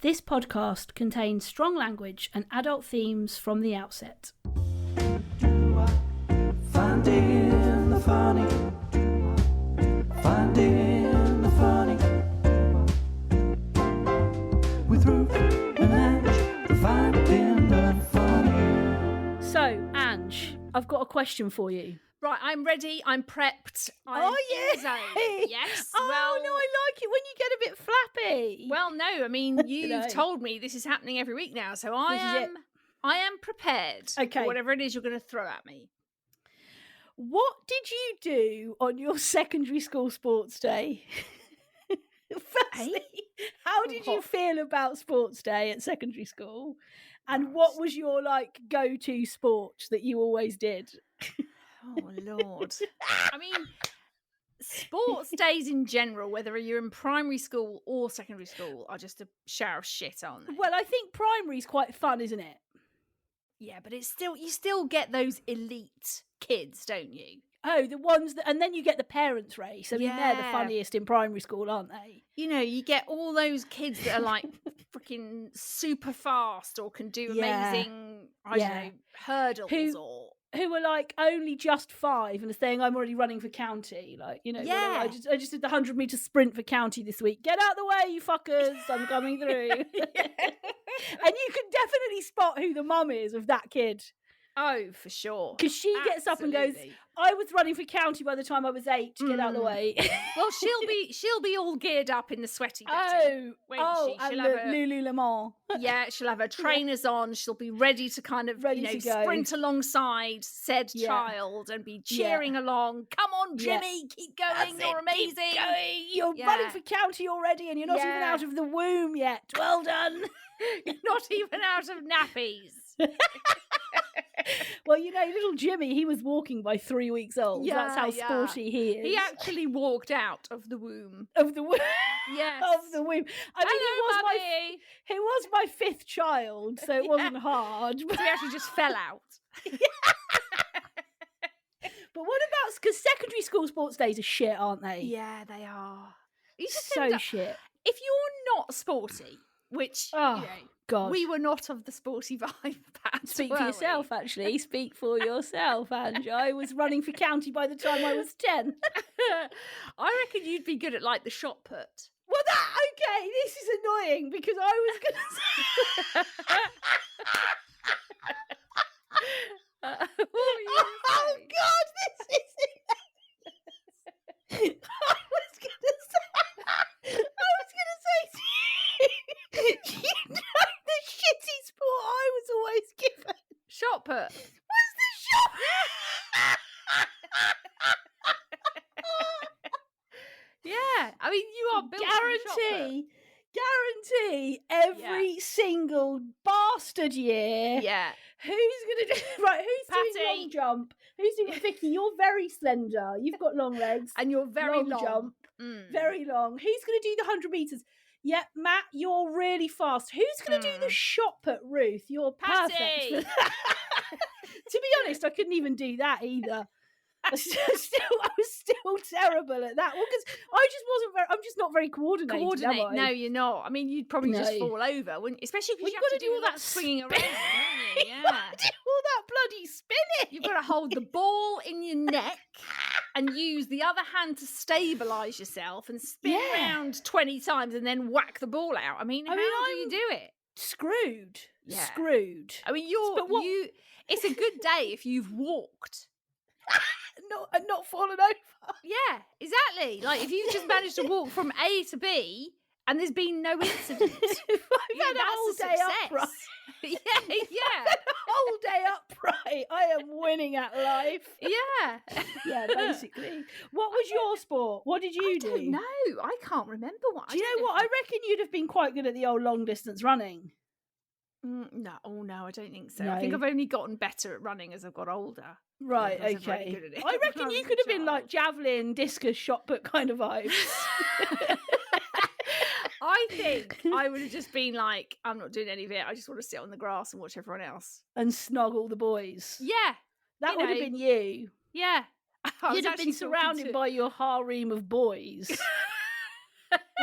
This podcast contains strong language and adult themes from the outset. Finding the funny. Finding the funny. With Ruth and Ange. Finding the funny. So, Ange, I've got a question for you. Right, I'm ready. I'm prepped. I'm in the zone. Yes. Oh, well, no, I like it when you get a bit flappy. Well, no. I mean, you've No. told me this is happening every week now, so I This is am prepared. Okay. For whatever it is you're going to throw at me. What did you do on your secondary school sports day? Firstly, how did you What? feel about sports day at secondary school? And what was your go-to sport that you always did? Oh, Lord. I mean, sports days in general, whether you're in primary school or secondary school, are just a shower of shit, aren't they? Well, I think primary's quite fun, isn't it? Yeah, but it's still, you still get those elite kids, don't you? Oh, the ones that, and then you get the parents' race. I mean, they're the Yeah. funniest in primary school, aren't they? You know, you get all those kids that are like freaking super fast or can do Yeah. amazing, I Yeah. don't know, hurdles Who are only just 5 and are saying, I'm already running for county. Yeah. I just did the 100-metre sprint for county this week. Get out the way, you fuckers. I'm coming through. And you can definitely spot who the mum is of that kid. Oh, for sure. Because she gets up and goes, Absolutely. I was running for county by the time I was 8. Get out of the way. Well, she'll be all geared up in the sweaty Betty. Oh, won't she? and She'll the have her- Lululemon. Yeah, she'll have her trainers on. She'll be ready to kind of, Ready to go. sprint alongside said Yeah. child and be cheering along. Come on, Yeah. Jimmy, keep going. That's You're it, amazing. keep going. You're Yeah. running for county already and you're not even Yeah. out of the womb yet. Well done. You're not even out of nappies. Well, little Jimmy, he was walking by 3 weeks old. That's how Yeah. sporty he is. He actually walked out of the womb. Of the womb. Yes. Of the womb. I mean, he was my 5th child, so it wasn't hard. But, He actually just fell out. but what about, because secondary school sports days are shit, aren't they? Yeah, they are. You just So end up- shit. if you're not sporty, which Oh, God. we were not of the sporty vibe. Perhaps, Speak for were we? yourself, actually. Speak for yourself, Ange. I was running for county by the time I was 10. I reckon you'd be good at the shot put. Well, okay, this is annoying because I was going to say... What were you gonna Oh, say? God, this is... I was going to say to you, the shitty sport I was always given Shot put. was the shot. Yeah, I mean you are built for the shot put. Guarantee every single bastard year. Yeah. Who's gonna do right? Who's doing Patty. long jump? Who's doing Vicky? You're very slender. You've got long legs. And you're very long. jump, Mm. very long. Who's gonna do the 100 meters? Yeah, Matt, you're really fast. Who's gonna do the shot put, Ruth? You're perfect. Patty. for that. To be honest, I couldn't even do that either. I was still terrible at that. Well, because I'm just not very coordinated. Coordinate. Am I? No, you're not. I mean, you'd probably just No. fall over, wouldn't you? Especially Well, because you've you have gotta to do do all that that swinging around, spin. don't you? You Yeah. gotta do all that bloody spinning. You've got to hold the ball in your neck and use the other hand to stabilise yourself and spin Yeah. around 20 times and then whack the ball out. I mean, how do you do it? Screwed. Yeah. Screwed. I mean, it's a good day if you've walked. Not fallen over. Yeah, exactly. Like if you've just managed to walk from A to B and there's been no incident. I've had a whole day upright. yeah. A whole day upright. I am winning at life. Yeah. Yeah, basically. What was your sport? What did you I do? don't know. I can't remember what. Do you know what? I reckon you'd have been quite good at the old long distance running. No, I don't think so. No. I think I've only gotten better at running as I've got older. Right, I wasn't very okay. good at it I when reckon I you was a could have been like child. javelin, discus, shot put kind of vibes. I think I would have just been like, I'm not doing any of it. I just want to sit on the grass and watch everyone else. And snog all the boys. Yeah, That you would have know. been you. yeah. I was You'd have actually been talking surrounded to- by your harem of boys.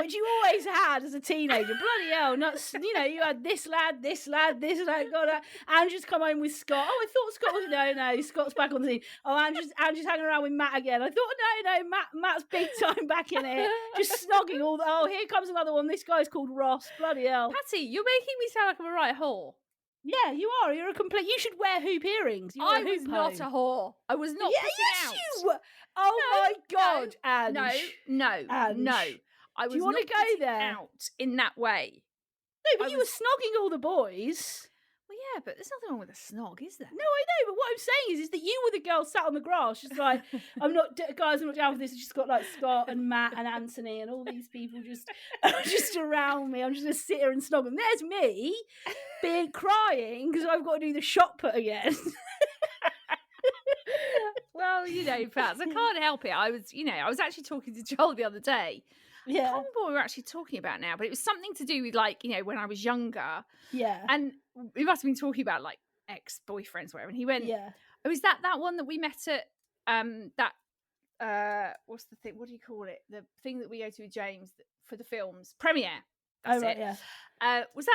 which you always had as a teenager. Bloody hell, you had this lad. God, Andrew's come home with Scott. Oh, I thought Scott was no, Scott's back on the scene. Oh, Andrew's hanging around with Matt again. I thought no, Matt's big time back in it, just snogging all. Oh, here comes another one. This guy's called Ross. Bloody hell, Patty, you're making me sound like I'm a right whore. Yeah, you are. You're a complete. You should wear hoop earrings. You're I was not a whore. I was not. Yes, you were. Oh my God, Ange. No. I was Do you want to go there? Out in that way. No, but you were snogging all the boys. Well, yeah, but there's nothing wrong with a snog, is there? No, I know, but what I'm saying is that you were the girl sat on the grass, just like, I'm not down for this. It's just got like Scott and Matt and Anthony and all these people just around me. I'm just going to sit here and snog them. There's me crying because I've got to do the shot put again. Well, Pats, I can't help it. I was actually talking to Joel the other day. Yeah. I can't remember what we were actually talking about now, but it was something to do with when I was younger. Yeah. And we must have been talking about like ex-boyfriends, whatever. And he went, yeah. Oh, is that one that we met at what's the thing? What do you call it? The thing that we go to with James for the films premiere. That's right, it. Yeah. Was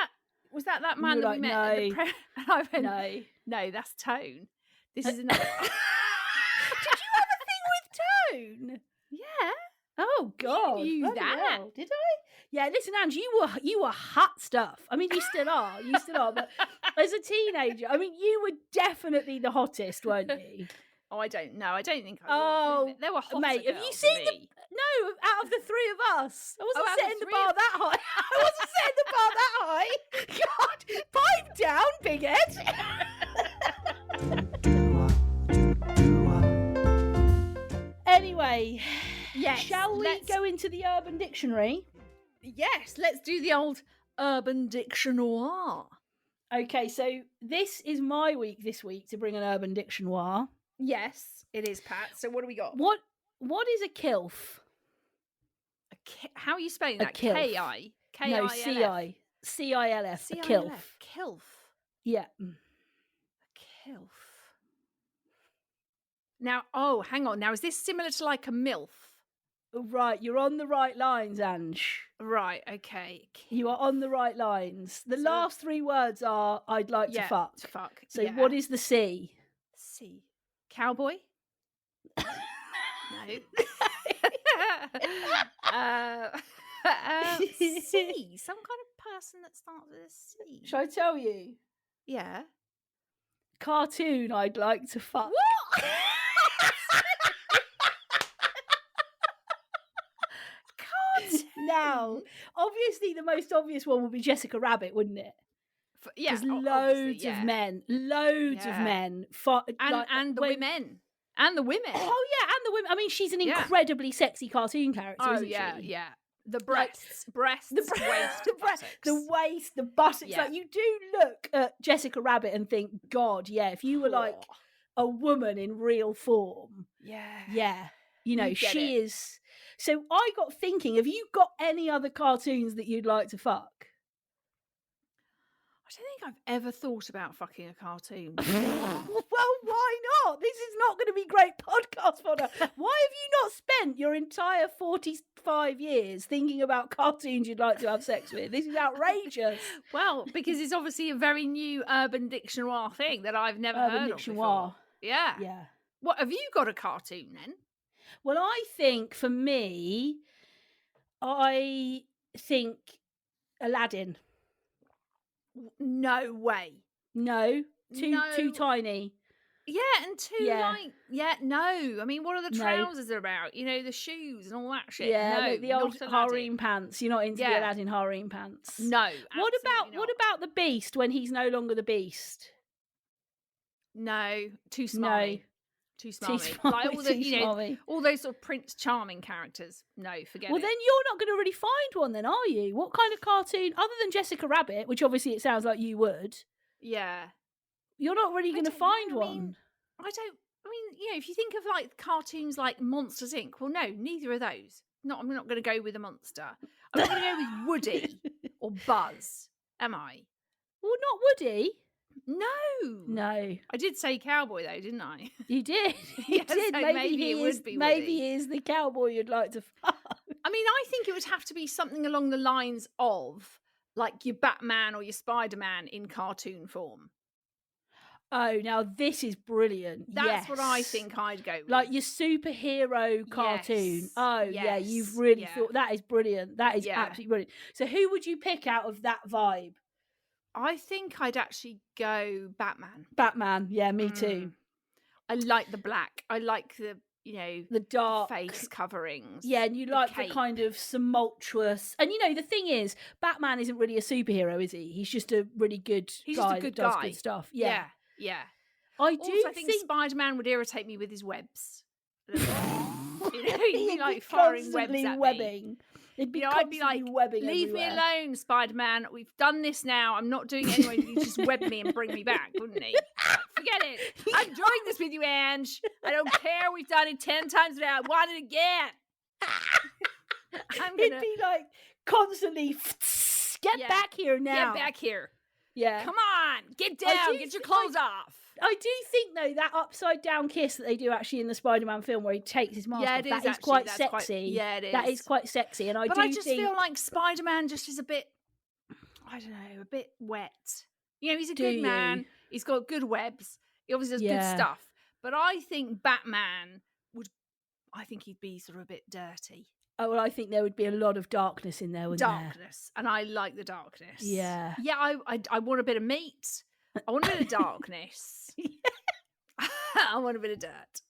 that man that we met? No. At the and I went, no, that's Tone. This is another. Did you have a thing with Tone? Yeah. Oh God! You knew that? Hell. Did I? Yeah. Listen, Ange, you were hot stuff. I mean, you still are. But as a teenager, I mean, you were definitely the hottest, weren't you? Oh, I don't know. I don't think I was. Oh, there were hotter mate, have you girls seen than me. No, out of the three of us, I wasn't out of setting the the three bar of- that high. I wasn't setting the bar that high. God, pipe down, big head. Anyway, Yes, shall we go into the Urban Dictionary? Yes, let's do the old Urban Dictionary. Okay, so this is my week this week to bring an Urban Dictionary. Yes, it is, Pat. So what do we got? What is a kilf? How are you spelling A that? kilf. K-I? No, K-I-L-F. C-I-L-F. A kilf. C-I-L-F. Kilf. Yeah. A kilf. Now, hang on. Now, is this similar to like a MILF? Right, you're on the right lines, Ange. Right, okay. You are on the right lines. The last three words are I'd like to fuck. Fuck. So what is the C? C. Cowboy? No. C. Some kind of person that starts with a C. Shall I tell you? Yeah. Cartoon I'd like to fuck. What? Now, obviously the most obvious one would be Jessica Rabbit, wouldn't it? Yeah. Because loads of men fought, and the women. And the women. Oh yeah, and the women. I mean, she's an incredibly sexy cartoon character, isn't she? Yeah. The breasts, waist, the waist, the buttocks. Yeah. Like, you do look at Jessica Rabbit and think, God, yeah, if you were like a woman in real form, yeah, she is. So I got thinking, have you got any other cartoons that you'd like to fuck? I don't think I've ever thought about fucking a cartoon. Well, why not? This is not going to be great podcast fodder. Why have you not spent your entire 45 years thinking about cartoons you'd like to have sex with? This is outrageous. Well, because it's obviously a very new Urban Dictionary thing that I've never heard of before. Yeah. Yeah. What, have you got a cartoon then? Well, I think for me, I think Aladdin. No way. No, too tiny. Yeah, and no. I mean, what are the trousers about? The shoes and all that shit. Yeah, no, the old harem pants. You're not into the Aladdin harem pants. No. What about the Beast when he's no longer the Beast? No, too smarmy. No. Too smarmy. Like all the, all those sort of Prince Charming characters. No, forget it. Well, then you're not going to really find one then, are you? What kind of cartoon, other than Jessica Rabbit, which obviously it sounds like you would. Yeah. You're not really going to find one. I mean, if you think of like cartoons like Monsters Inc. Well, no, neither of those. I'm not going to go with a monster. I'm not going to go with Woody or Buzz, am I? Well, not Woody. No. I did say cowboy though, didn't I? You did. You did. So maybe it would be Woody. Maybe he is the cowboy you'd like to fuck. I mean, I think it would have to be something along the lines of like your Batman or your Spider-Man in cartoon form. Oh, now this is brilliant. That's what I Yes. think I'd go with. Like your superhero cartoon. Yes, Oh, yeah, yes, you've really yeah. thought that is brilliant. That is Yeah. absolutely brilliant. So who would you pick out of that vibe? I think I'd actually go Batman. Batman. Yeah, me too. I like the black. I like the, The dark face coverings. Yeah, and you like the cape. kind of tumultuous. And the thing is, Batman isn't really a superhero, is he? He's just a really good He's guy just a good that does guy. good stuff. Yeah. I Also, do I think Spider-Man would irritate me with his webs. He'd be like firing webs constantly at webbing. me. It'd be I'd be like, constantly webbing leave everywhere. me alone, Spider-Man. We've done this now. I'm not doing it anyway. You just web me and bring me back, wouldn't he? Forget it. I'm doing this with you, Ange. I don't care. We've done it 10 times now. I want it again. It'd be like constantly, get back here now. Get back here. Yeah. Come on. Get down. Get your clothes off. I do think, though, that upside down kiss that they do actually in the Spider-Man film where he takes his mask off, that is quite sexy. It is. That is quite sexy. And I just feel like Spider-Man just is a bit, I don't know, a bit wet. He's a good man. He's got good webs. He obviously does good stuff. But I think Batman he'd be sort of a bit dirty. Oh, well, I think there would be a lot of darkness in there, wouldn't there? Darkness. And I like the darkness. Yeah. Yeah, I want a bit of meat. I want a bit of darkness. I want a bit of dirt.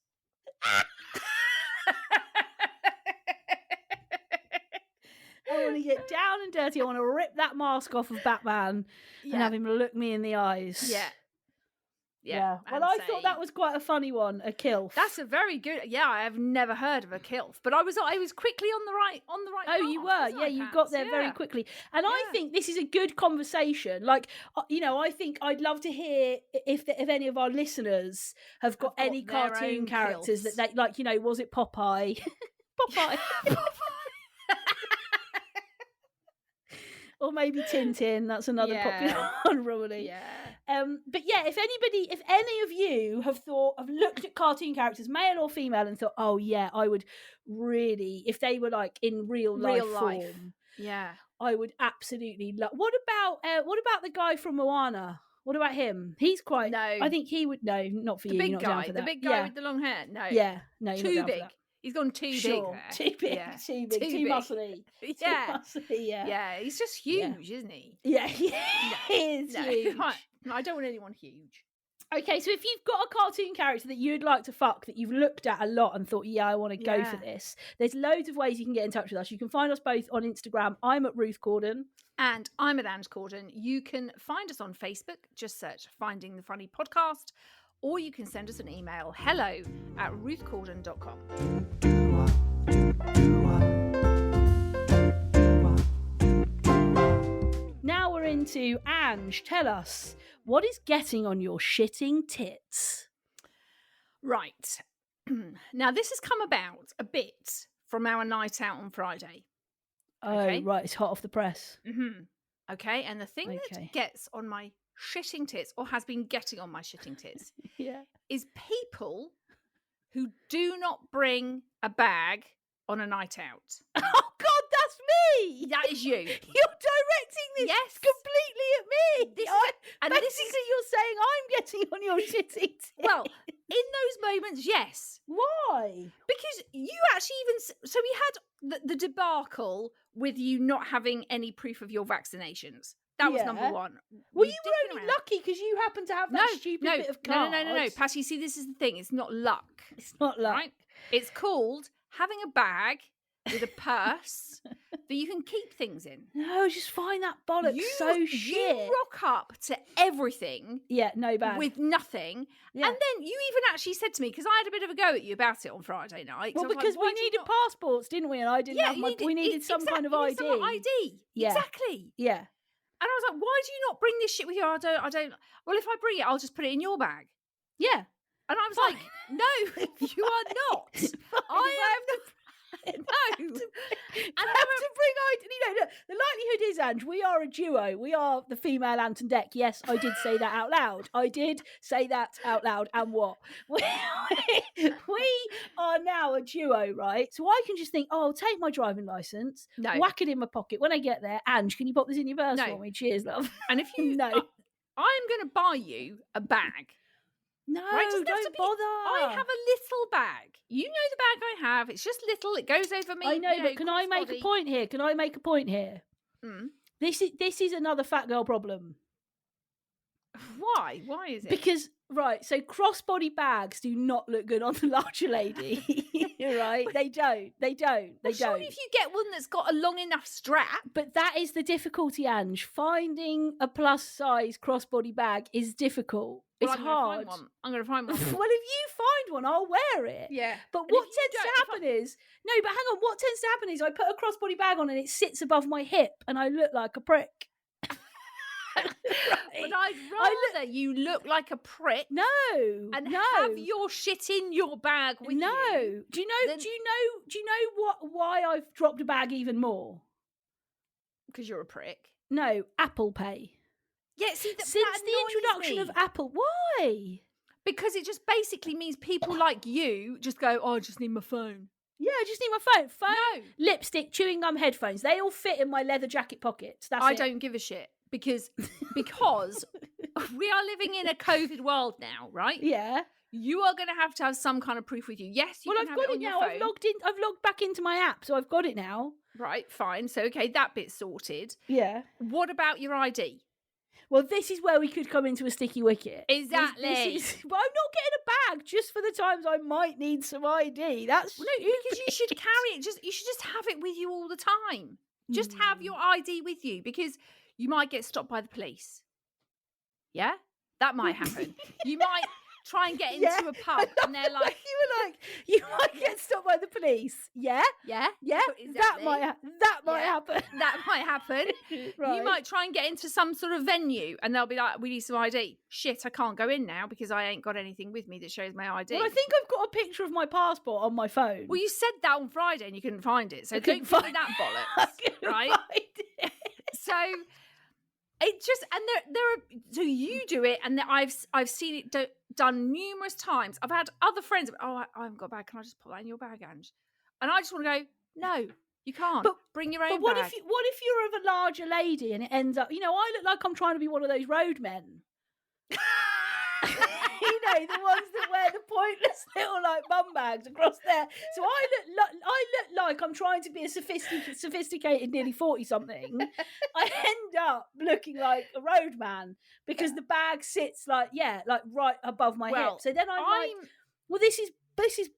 I want to get down and dirty. I want to rip that mask off of Batman and have him look me in the eyes. Yeah. Well, I thought that was quite a funny one, a kilf. That's a very good. Yeah, I have never heard of a kilf, but I was quickly on the right. Oh, path, you were. Yeah, you got there very quickly. And I think this is a good conversation. Like, I think I'd love to hear if any of our listeners have got any cartoon characters that they like. Was it Popeye? Popeye. Or maybe Tintin. That's another popular one, probably. Yeah. But yeah, if any of you have looked at cartoon characters, male or female, and thought, oh yeah, I would really, if they were like in real life form, I would absolutely love. What about the guy from Moana? What about him? He's quite. No, I think he would. No, not for the you. Big You're not guy, down for that. the big guy with the long hair. No. Yeah. No. You're Too not down big. For that. He's gone too big there. Too big. Yeah. Too big. Too big. muscly. Yeah. Too muscly. Yeah. Yeah. He's just huge, isn't he? Yeah. He is huge. I don't want anyone huge. Okay, so if you've got a cartoon character that you'd like to fuck that you've looked at a lot and thought, yeah, I want to go for this, there's loads of ways you can get in touch with us. You can find us both on Instagram. I'm at Ruth Corden. And I'm at Ange Corden. You can find us on Facebook. Just search Finding the Funny Podcast. Or you can send us an email, hello@ruthcorden.com. Now we're into Ange. Tell us, what is getting on your shitting tits? Right. Now, this has come about a bit from our night out on Friday. Oh, right. It's hot off the press. Mm-hmm. Okay. And the thing that gets on my shitting tits, or has been getting on my shitting tits, is people who do not bring a bag on a night out. Oh, God, that's me! That is you. You're directing this completely at me. Basically, you're saying I'm getting on your shitting tits. Well, in those moments, yes. Why? Because you actually so we had the debacle with you not having any proof of your vaccinations. That was number one. Well, you were only lucky because you happened to have that stupid bit of card. No. Patty, see, this is the thing. It's not luck. It's not luck. Right? It's called having a bag with a purse that you can keep things in. No, just find that bollocks so shit. You rock up to everything. Yeah, no bag. With nothing. Yeah. And then you even actually said to me, because I had a bit of a go at you about it on Friday night. Well, because we needed passports, didn't we? And I didn't have we needed some kind of ID. Some ID. Yeah. Exactly. Yeah. And I was like, why do you not bring this shit with you? I don't. Well, if I bring it, I'll just put it in your bag. Yeah. And I was like, no, you are not. I am the... No. And have to bring look, the likelihood is, Ange, we are a duo. We are the female Anton Deck. Yes, I did say that out loud. I did say that out loud. And what? We are now a duo, right? So I can just think, oh, I'll take my driving licence, whack it in my pocket. When I get there, Ange, can you pop this in your purse for me? Cheers, love. And if you no, I'm going to buy you a bag. No, right? don't bother. I have a little bag. You know the bag I have. It's just little. It goes over me. I know, but can I make a point here? Can I make a point here? Mm. This is another fat girl problem. Why? Why is it? Because, right, so crossbody bags do not look good on the larger lady. Right? They don't. Surely if you get one that's got a long enough strap. But that is the difficulty, Ange. Finding a plus size crossbody bag is difficult. It's hard. I'm going to find one. Well, if you find one, I'll wear it. Yeah. But what tends to happen is... No, but hang on. What tends to happen is I put a crossbody bag on and it sits above my hip and I look like a prick. Right. But I'd rather you look like a prick. No. And have your shit in your bag with you. No. Do you know why I've dropped a bag even more? Because you're a prick. No, Apple Pay. Yeah, see, since the introduction of Apple, why? Because it just basically means people like you just go, oh, I just need my phone. Yeah, I just need my phone. Lipstick, chewing gum, headphones. They all fit in my leather jacket pockets. I don't give a shit because we are living in a COVID world now, right? Yeah. You are going to have some kind of proof with you. Yes, you can have it on your phone. I've logged back into my app, so I've got it now. Right, fine. So, okay, that bit's sorted. Yeah. What about your ID? Well, this is where we could come into a sticky wicket. Exactly. But I'm not getting a bag just for the times I might need some ID. That's because you should carry it. You should just have it with you all the time. Just have your ID with you because you might get stopped by the police. Yeah, that might happen. You might try and get into a pub and they're like, you might get stopped by the police. Yeah. Exactly. That might happen. That might happen. Right. You might try and get into some sort of venue and they'll be like, we need some ID. Shit, I can't go in now because I ain't got anything with me that shows my ID. Well, I think I've got a picture of my passport on my phone. Well, you said that on Friday and you couldn't find it, so don't find that bollocks, right? So it just there are so you do it, and I've seen it done numerous times. I've had other friends. Oh, I haven't got a bag. Can I just put that in your bag, Ange? And I just want to go. No, you can't. Bring your own. But bag. What if you're of a larger lady and it ends up? I look like I'm trying to be one of those roadmen. The ones that wear the pointless little bum bags across there. So I look like I'm trying to be a sophisticated nearly 40-something. I end up looking like a roadman because the bag sits right above my hip. So then I'm like, well, this is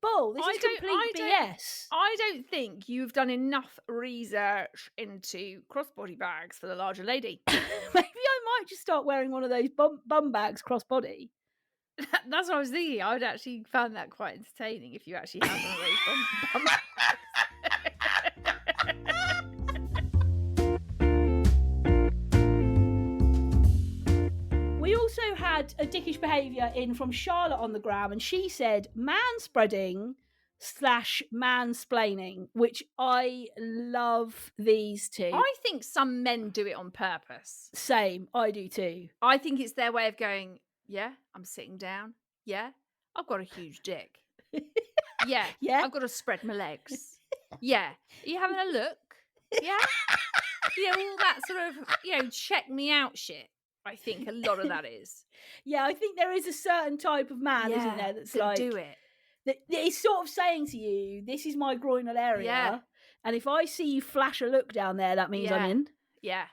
bull. This is complete BS. I don't think you've done enough research into crossbody bags for the larger lady. Maybe I might just start wearing one of those bum bags crossbody. That's what I was thinking. I would actually find that quite entertaining if you actually had one of those bum bags. We also had a dickish behaviour in from Charlotte on the gram, and she said manspreading / mansplaining, which I love these two. I think some men do it on purpose. Same, I do too. I think it's their way of going, yeah, I'm sitting down. Yeah, I've got a huge dick. Yeah, I've got to spread my legs. Yeah, are you having a look? Yeah, all that sort of, check me out shit. I think a lot of that is. Yeah, I think there is a certain type of man, isn't there, that's like do it. That is sort of saying to you, this is my groinal area, and if I see you flash a look down there, that means I'm in. Yeah.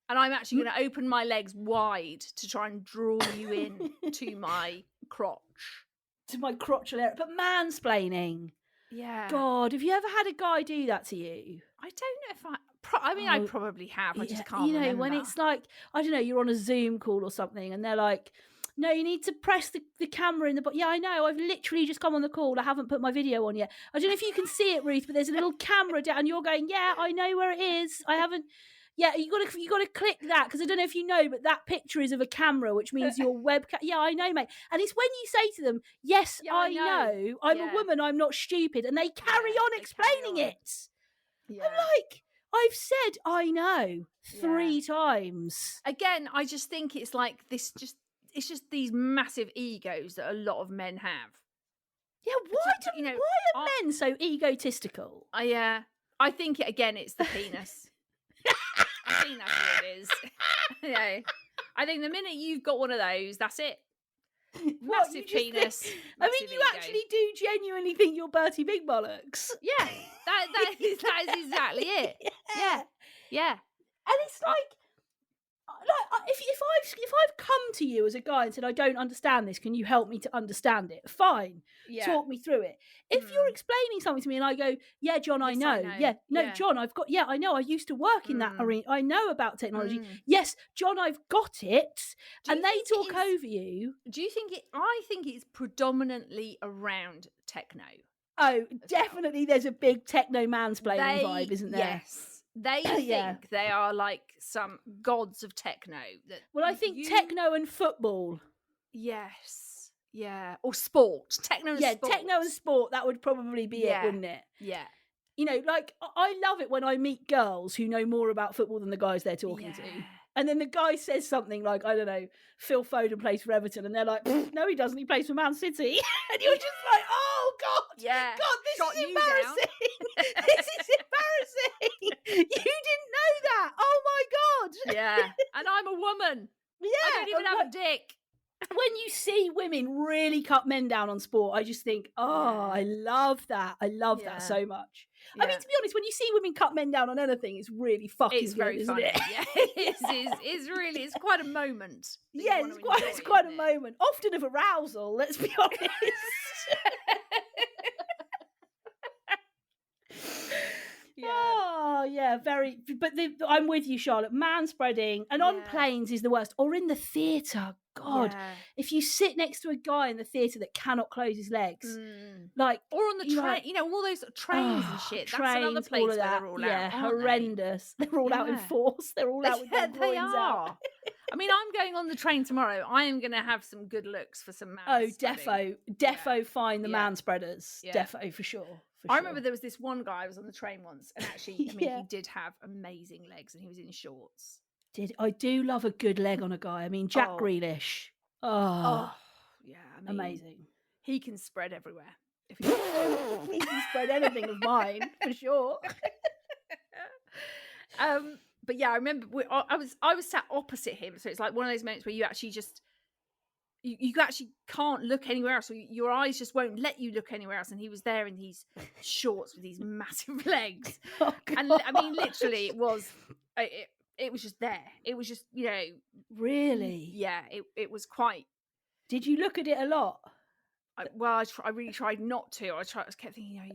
And I'm actually going to open my legs wide to try and draw you in to my crotch. To my crotchal area. But mansplaining. Yeah. God, have you ever had a guy do that to you? I don't know if I probably have. I just can't remember. When it's like, I don't know, you're on a Zoom call or something and they're like, no, you need to press the camera in the... Yeah, I know. I've literally just come on the call. I haven't put my video on yet. I don't know if you can see it, Ruth, but there's a little camera down and you're going, yeah, I know where it is. I haven't... Yeah, you got to click that, because I don't know if you know, but that picture is of a camera, which means your webcam. Yeah, I know, mate. And it's when you say to them, "Yes, Yeah, I know. I'm a woman. I'm not stupid," and they carry on they explaining carry on. it. Yeah. I'm like, I've said I know 3 times. Again, I just think it's like this. It's just these massive egos that a lot of men have. Yeah, why are men so egotistical? I think it's the penis. I think that's what it is. I think the minute you've got one of those, that's it. Massive penis. I mean, you actually do genuinely think you're Bertie Big Bollocks. Yeah, that is exactly it. Yeah. And it's like if I've come to you as a guy and said, I don't understand this, can you help me to understand it? Fine. Yeah. Talk me through it. If you're explaining something to me and I go, yeah, John, I know. Yeah, no, John, I know. I used to work in that arena. I know about technology. Yes, John, I've got it. And they talk over you. Do you think I think it's predominantly around techno. Oh, definitely there's a big techno mansplaining vibe, isn't there? Yes. They think they are like some gods of techno. I think techno and football. Yes. Yeah. Or sport. Techno and sport. Yeah, techno and sport, that would probably be it, wouldn't it? Yeah. You know, like, I love it when I meet girls who know more about football than the guys they're talking to. And then the guy says something like, I don't know, Phil Foden plays for Everton. And they're like, no, he doesn't. He plays for Man City. And you're just like, oh, God. Yeah. God, this is embarrassing. This is embarrassing. You didn't know that. Oh, my God. Yeah. And I'm a woman. Yeah. I don't even have a dick. When you see women really cut men down on sport, I just think, I love that. I love that so much. I mean, to be honest, when you see women cut men down on anything, it's really fucking It's very good, funny. isn't it? Yeah, it's quite a moment. Yeah, it's quite a moment. Often of arousal, let's be honest. Oh, yeah, very. But I'm with you, Charlotte. Manspreading and on planes is the worst. Or in the theatre. God, if you sit next to a guy in the theatre that cannot close his legs, like, or on the train, you know, all those trains and shit. That's another place where they're all out. Horrendous. They're all out in force. They're all out with their groins out. I mean, I'm going on the train tomorrow. I am going to have some good looks for some man. Defo find the man spreaders. Defo for sure. I remember there was this one guy I was on the train once, and actually, I mean, he did have amazing legs, and he was in shorts. I do love a good leg on a guy. I mean, Jack Grealish. Oh, yeah, I mean, amazing. He can spread everywhere. If he can spread anything of mine for sure. But yeah, I remember I was sat opposite him, so it's like one of those moments where you actually just you actually can't look anywhere else, or your eyes just won't let you look anywhere else. And he was there in these shorts with these massive legs, and I mean, literally, it was just there. It was just, you know, really, yeah. It was quite. Did you look at it a lot? I really tried not to. I kept thinking, you know,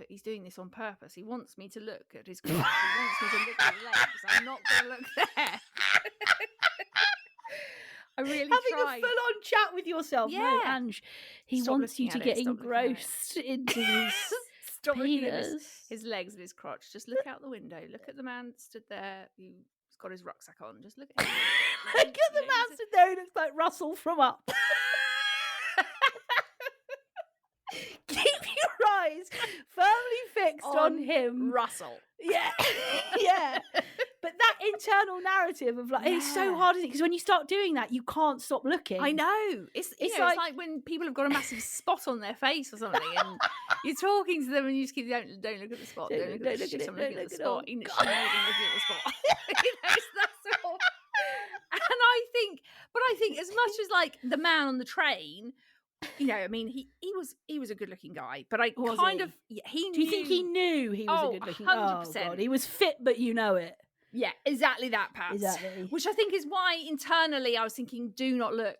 he's doing this on purpose. He wants me to look at his crotch. He wants me to look at his legs. I'm not going to look there. I really having tried. A full-on chat with yourself. Yeah, no, Ange, he wants you to get engrossed into his penis. His legs and his crotch. Just look out the window. Look at the man stood there. He's got his rucksack on. Just look at him. Look at the man stood there. He looks like Russell from Up. Keep your eyes firmly fixed on him, Russell. Yeah, yeah. But that internal narrative of like, it's so hard, isn't it? Because when you start doing that, you can't stop looking. I know. It's like when people have got a massive spot on their face or something, and you're talking to them, and you just keep don't look at the spot. Don't look at the spot. I'm looking at the spot. You know, she's not even looking at the spot. You know, that's all. And I think as much as like the man on the train, you know, I mean, he was a good looking guy, but he knew. Do you think he knew he was a good looking guy? 100%. Oh, God. He was fit, but you know it. Yeah, exactly that, Pat. Exactly. Which I think is why internally I was thinking, do not look.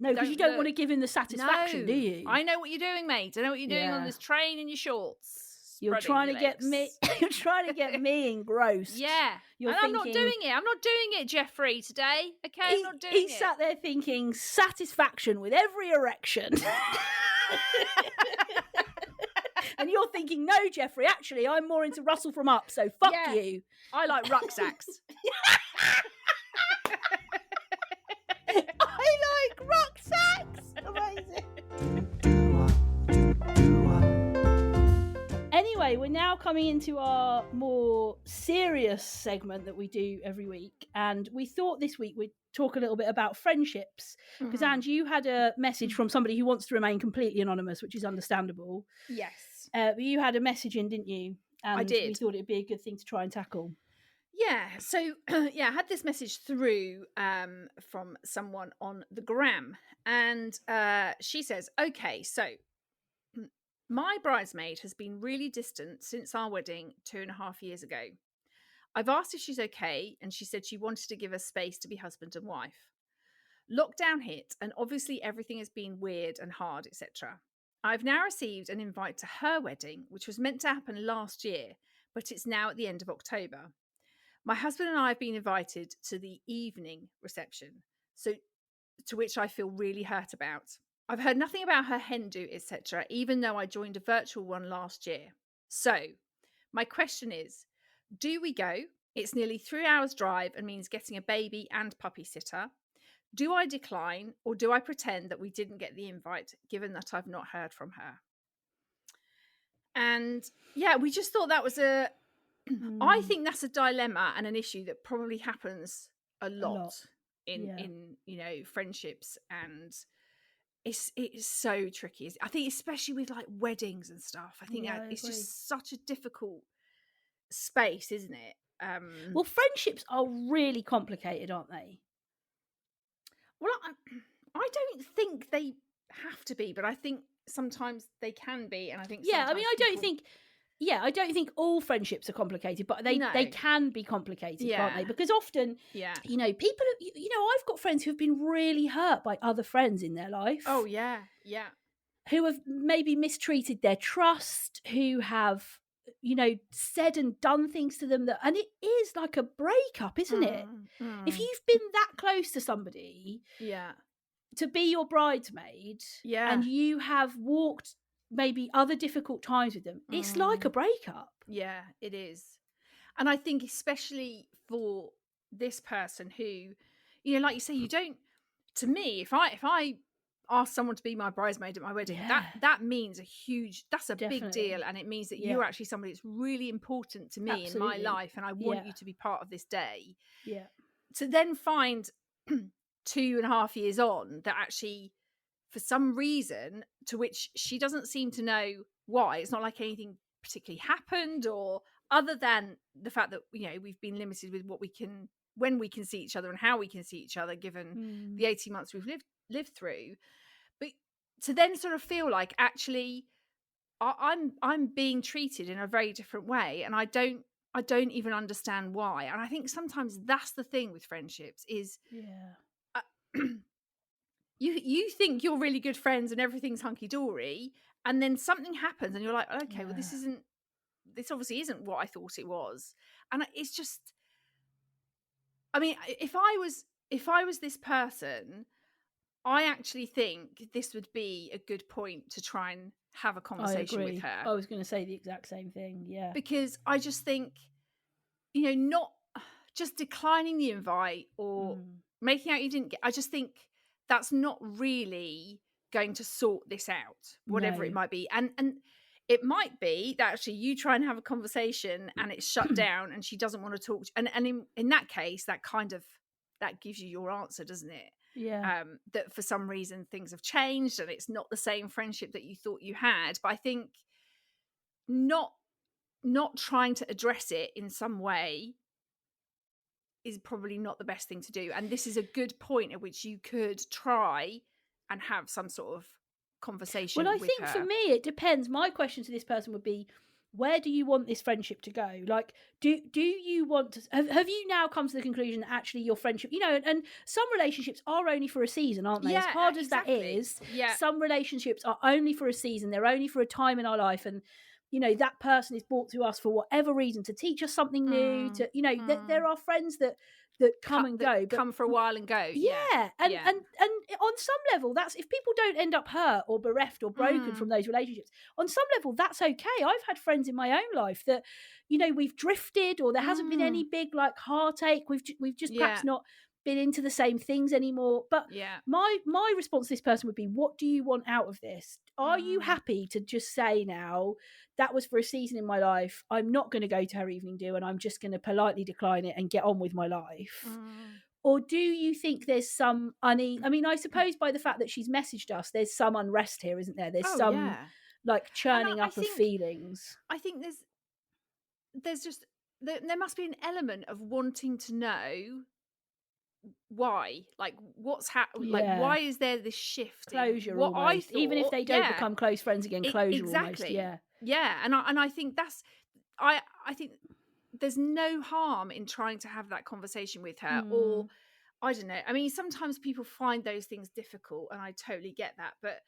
No, because you don't want to give him the satisfaction, do you? I know what you're doing, mate. I know what you're doing on this train in your shorts. You're trying to get me. You're trying to get me engrossed. Yeah, I'm not doing it. I'm not doing it, Jeffrey. Today, okay, I'm not doing it. He sat there thinking satisfaction with every erection. And you're thinking, no, Jeffrey, actually, I'm more into Russell from Up, so fuck Yeah. you. I like rucksacks. I like rucksacks. Amazing. Anyway, we're now coming into our more serious segment that we do every week. And we thought this week we'd talk a little bit about friendships. Because, Ange, you had a message from somebody who wants to remain completely anonymous, which is understandable. Yes. But you had a message in, didn't you? And I did. We thought it'd be a good thing to try and tackle. Yeah. So, I had this message through from someone on the gram. And she says, okay, so my bridesmaid has been really distant since our wedding 2.5 years ago. I've asked if she's okay, and she said she wanted to give us space to be husband and wife. Lockdown hit, and obviously everything has been weird and hard, etc. I've now received an invite to her wedding, which was meant to happen last year, but it's now at the end of October. My husband and I have been invited to the evening reception, so to which I feel really hurt about. I've heard nothing about her hen do, etc., even though I joined a virtual one last year. So, my question is, do we go? It's nearly 3 hours drive and means getting a baby and puppy sitter. Do I decline, or do I pretend that we didn't get the invite, given that I've not heard from her? And yeah, we just thought that was I think that's a dilemma and an issue that probably happens a lot. In friendships, and it's so tricky. I think especially with like weddings and stuff. I think that it's just such a difficult space, isn't it? Well, friendships are really complicated, aren't they? Well, I don't think they have to be, but I think sometimes they can be, and I think I don't think all friendships are complicated, but they can be complicated, can't they? Because often, people, I've got friends who have been really hurt by other friends in their life. Oh, yeah. Who have maybe mistreated their trust, who have, said and done things to them and it is like a breakup, isn't it? If you've been that close to somebody, to be your bridesmaid, and you have walked maybe other difficult times with them, it's like a breakup. Yeah, it is. And I think especially for this person who, like you say, you don't, to me, if I ask someone to be my bridesmaid at my wedding, that means that's a big deal, and it means that you're actually somebody that's really important to me in my life, and I want you to be part of this day. Yeah. To then find 2.5 years on that actually, for some reason, to which she doesn't seem to know why, it's not like anything particularly happened, or other than the fact that we've been limited with when we can see each other and how we can see each other, given the 18 months we've lived through. But to then sort of feel like actually I'm being treated in a very different way, and I don't even understand why. And I think sometimes that's the thing with friendships is you think you're really good friends and everything's hunky-dory, and then something happens and you're like, okay, well, this obviously isn't what I thought it was. And it's just, I mean, if I was this person, I actually think this would be a good point to try and have a conversation with her. I was going to say the exact same thing. Yeah. Because I just think, not just declining the invite or making out you didn't get, I just think that's not really going to sort this out, whatever it might be. And it might be that actually you try and have a conversation and it's shut down and she doesn't want to talk. And in that case, that gives you your answer, doesn't it? Yeah. That for some reason things have changed and it's not the same friendship that you thought you had. But I think not trying to address it in some way is probably not the best thing to do. And this is a good point at which you could try and have some sort of conversation. Well, I think for me, it depends. My question to this person would be, where do you want this friendship to go? Like, do you want to, have you now come to the conclusion that actually your friendship, and some relationships are only for a season, aren't they? As hard as that is, some relationships are only for a season. They're only for a time in our life. And that person is brought to us for whatever reason, to teach us something new, to, there are friends that come and go, but come for a while and go. and on some level, that's, if people don't end up hurt or bereft or broken from those relationships, on some level that's okay. I've had friends in my own life that we've drifted, or there hasn't been any big like heartache, we've just perhaps not been into the same things anymore. But my response to this person would be, what do you want out of this? Are you happy to just say, now, that was for a season in my life, I'm not going to go to her evening do, and I'm just going to politely decline it and get on with my life? Or do you think there's some I suppose by the fact that she's messaged us, there's some unrest here, isn't there? There's some like churning up of feelings. I think there's just there must be an element of wanting to know why, like what's happened, like why is there this shift, closure, what almost. I thought, even if they don't become close friends again, closure exactly. almost. And I think that's I think there's no harm in trying to have that conversation with her. Or I don't know, I mean, sometimes people find those things difficult, and I totally get that, but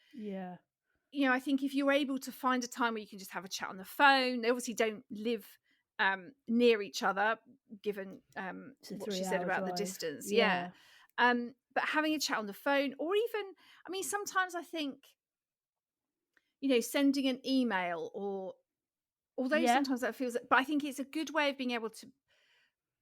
I think if you're able to find a time where you can just have a chat on the phone, they obviously don't live near each other, given what she said about the distance. But having a chat on the phone, or even, I mean, sometimes I think sending an email, or although sometimes that feels, but I think it's a good way of being able to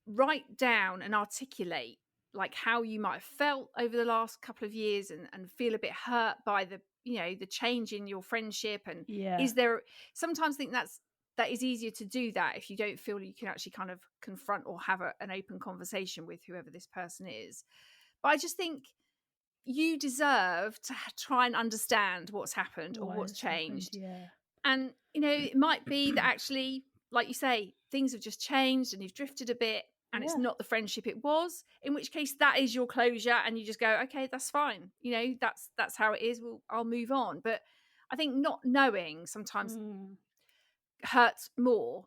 write down and articulate like how you might have felt over the last couple of years, and feel a bit hurt by the the change in your friendship. And is there, sometimes I think that is easier to do that if you don't feel you can actually kind of confront or have an open conversation with whoever this person is. But I just think you deserve to try and understand what's happened or what's changed. And, it might be that actually, like you say, things have just changed and you've drifted a bit, and it's not the friendship it was, in which case that is your closure, and you just go, okay, that's fine. That's how it is. I'll move on. But I think not knowing sometimes hurts more,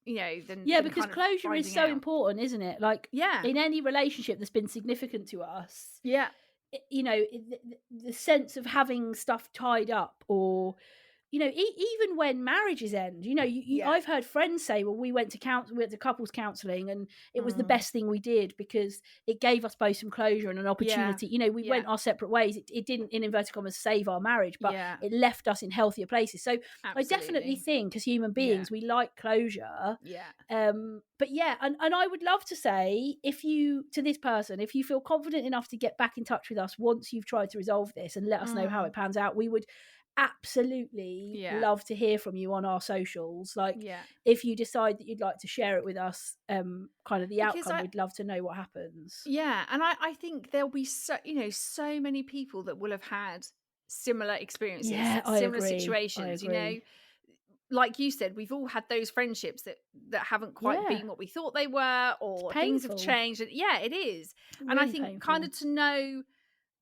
than because closure is so important, isn't it? Like, in any relationship that's been significant to us, the sense of having stuff tied up, or even when marriages end, I've heard friends say, well, we went to couples counselling, and it was the best thing we did because it gave us both some closure and an opportunity. We went our separate ways. It didn't, in inverted commas, save our marriage, but it left us in healthier places. So I definitely think, as human beings, we like closure. But and I would love to say, to this person, if you feel confident enough to get back in touch with us once you've tried to resolve this and let us know how it pans out, we would absolutely love to hear from you on our socials. Like, if you decide that you'd like to share it with us, kind of the outcome, we'd love to know what happens. And I think there'll be so many people that will have had similar experiences, similar situations. Like you said, we've all had those friendships that haven't quite been what we thought they were, or things have changed. It is. Really, and I think painful. Kind of to know,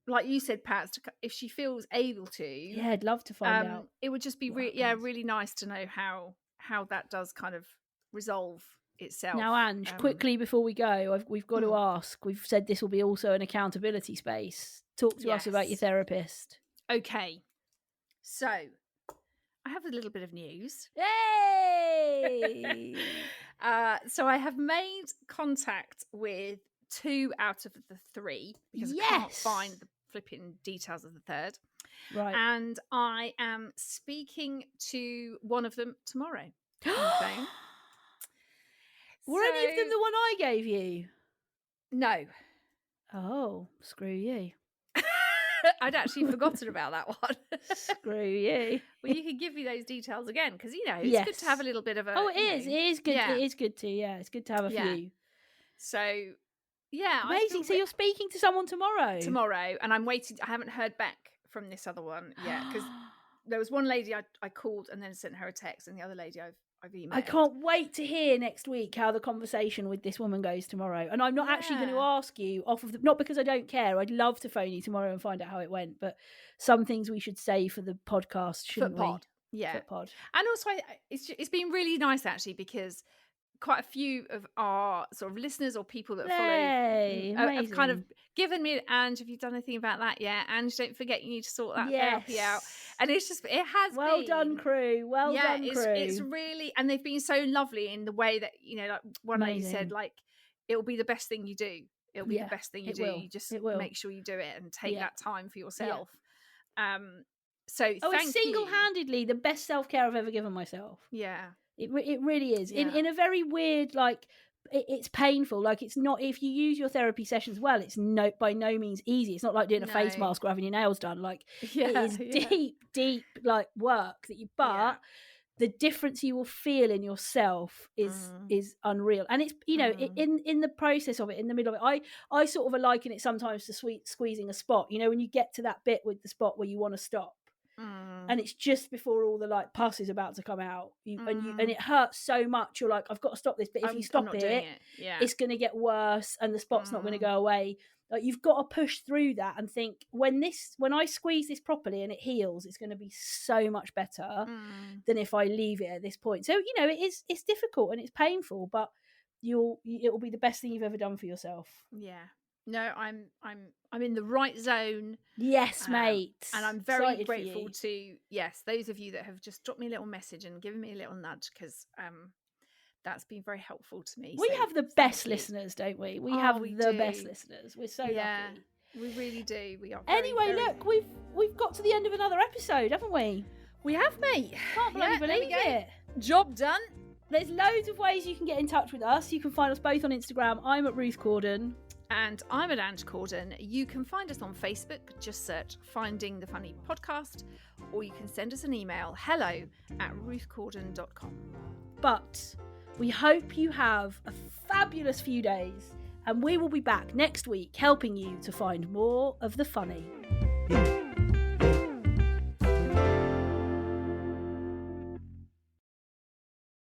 like you said, Pat, if she feels able to, I'd love to find out. It would just be really nice to know how that does kind of resolve itself. Now, Ange, quickly before we go, we've got to ask. We've said this will be also an accountability space. Talk to us about your therapist. Okay, so I have a little bit of news. Yay! So I have made contact with 2 out of the 3 because I can't find the flipping details of the 3rd. Right. And I am speaking to one of them tomorrow. Okay. Were any of them the one I gave you? No. Oh, screw you. I'd actually forgotten about that one. Screw you. Well, you can give me those details again, because it's good to have a little bit of a. Oh, it is. It is good. It is good to. Yeah, it's good to have a few. So, amazing. So you're speaking to someone tomorrow. Tomorrow, and I'm waiting. I haven't heard back from this other one yet, because there was one lady I called and then sent her a text, and the other lady I've emailed. I can't wait to hear next week how the conversation with this woman goes tomorrow. And I'm not actually going to ask you not because I don't care. I'd love to phone you tomorrow and find out how it went. But some things we should say for the podcast, shouldn't we? Yeah. Footpod. And also, it's been really nice, actually, because quite a few of our sort of listeners or people that Yay, follow have kind of amazing. given me, Ange, have you done anything about that yet? Ange, don't forget you need to sort that therapy out. Yes. And it's just, it has Well been. done, crew. Well done, crew. It's really, and they've been so lovely in the way that, you know, like one lady said, Amazing. like, it'll be the best thing you do. It'll be Yeah, the best thing you it do. will. You just It will. make sure you do it and take Yeah. that time for yourself. So Oh, thank it's single-handedly the best self-care I've ever given myself. you. Yeah. It really is. Yeah. In a very weird, like, it's painful. Like, it's not, if you use your therapy sessions well, it's by no means easy. It's not like doing a face No. mask or having your nails done. Like, Yeah, it is deep, like, work that you, but the difference you will feel in yourself is unreal. And it's, you know, in the process of it, in the middle of it, I sort of liken it sometimes to squeezing a spot. You know, when you get to that bit with the spot where you want to stop, and it's just before all the like pus is about to come out, and it hurts so much. You're like, I've got to stop this, but if you stop it, it's going to get worse, and the spot's not going to go away. Like, you've got to push through that and think, when I squeeze this properly and it heals, it's going to be so much better than if I leave it at this point. So, you know, it's difficult and it's painful, but it will be the best thing you've ever done for yourself. Yeah. No, I'm in the right zone. Yes, mate. And I'm very grateful to those of you that have just dropped me a little message and given me a little nudge, because that's been very helpful to me. We have the best listeners, don't we? We have the best listeners. We're so lucky. We really do. We are. Anyway, look, we've got to the end of another episode, haven't we? We have, mate. Can't believe it. Job done. There's loads of ways you can get in touch with us. You can find us both on Instagram. I'm at Ruth Corden. And I'm at Ange Corden. You can find us on Facebook. Just search Finding the Funny Podcast. Or you can send us an email, hello@ruthcorden.com. But we hope you have a fabulous few days. And we will be back next week helping you to find more of the funny.